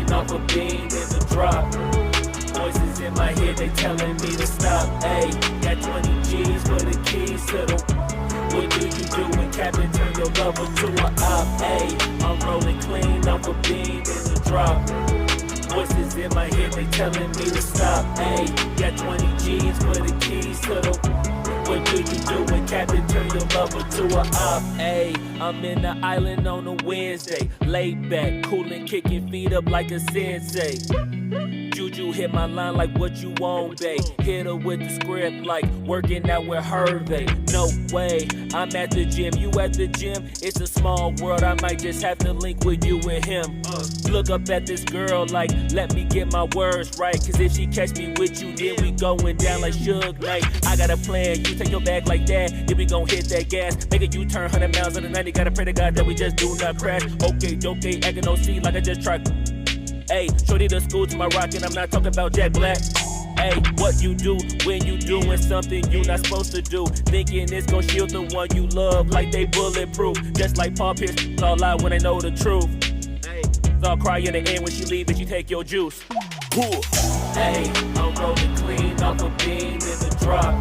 clean off a bean in the drop. Voices in my head, they telling me to stop. Ayy, got 20 G's for the keys to the. What do you do when Captain turn your lover to a op? Ayy, I'm rolling clean off a bean in the drop. Voices in my head, they telling me to stop. Ayy, got 20 G's for the keys to the. What do you do when Captain turn your lover to a op? Ayy, I'm in the island on a Wednesday, laid back, coolin', kicking feet up like a sensei. Juju hit my line like what you want, babe. Hit her with the script like working out with Hervey. No way, I'm at the gym, you at the gym. It's a small world, I might just have to link with you and him. Look up at this girl like, let me get my words right. Cause if she catch me with you, then we going down like Suge Knight. I got a plan, you take your bag like that, then we gon' hit that gas. Make a U-turn 100 miles on the 90, gotta pray to God that we just do not crash. Okay, acting no C like I just tried. Ayy, shorty the school to my rocket, I'm not talking about Jack Black. Ayy, what you do when you doing something you not supposed to do? Thinking it's gon' shield the one you love like they bulletproof. Just like Paul Pierce, it's all lie when they know the truth. Ayy, so I'll cry in the end when she leave and she take your juice. Ayy, I'm rolling clean off a bean in the drop.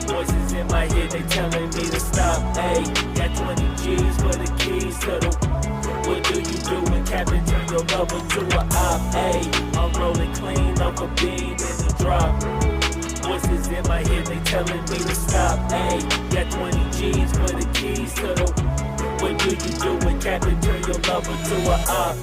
Voices in my head, they telling me to stop. Ayy, got 20 G's for the keys to the. What do you do when Captain turn your lover to a op? Ayy, I'm rolling clean off a bean in the drop. Voices in my head, they telling me to stop. Ayy, got 20 G's for the keys to the. What do you do when Captain turn your lover to a op?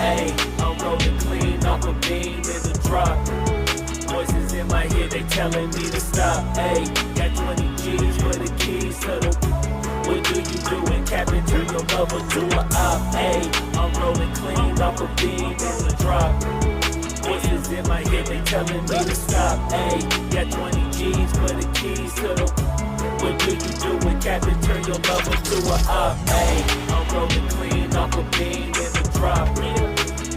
Ayy, I'm rolling clean off a bean in the drop. Voices in my head, they telling me to stop. Ayy, got 20 G's for the keys to the. What do you do when Captain turn your lover to a op? Ayy, I'm rolling clean off a bean in the drop. Voices in my head, they telling me to stop. Ayy, got 20 G's for the keys to the. What do you do when Captain turn your lover to a op? Ayy, I'm rolling clean off a bean in the drop.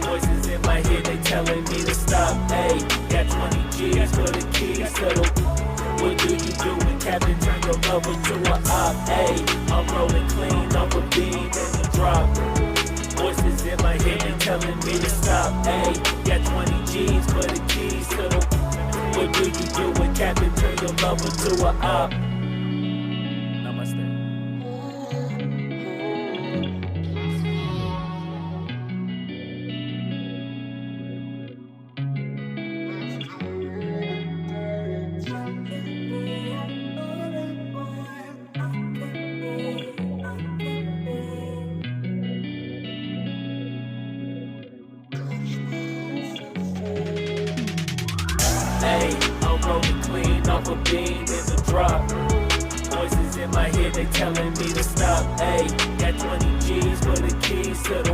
Voices in my head, they telling me to stop. Ayy, got 20 G's for the keys to the. What do you do when Captain turn your lover to a op? Ayy, I'm rolling clean off a bean in the drop. Voices in my head, they telling me to stop. Ayy, got 20 G's for the keys to the. What do you do when Captain turn your lover to a op? Namaste. Ayy, I'm rolling clean off a bean in the drop. Voices in my head, they telling me to stop. Ayy, got 20 G's for the keys to the.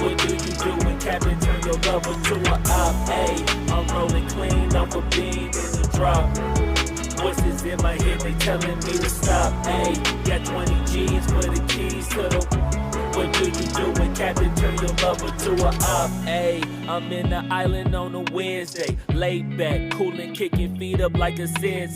What do you do when Captain turn your lover to a op? Ayy, I'm rolling clean off a bean in the drop. Voices in my head, they telling me to stop. Ayy, got 20 G's for the keys to the. What do you do when Captain turn your lover to a op? Ayy, I'm in the island on a Wednesday, laid back, coolin', kicking feet up like a sensei.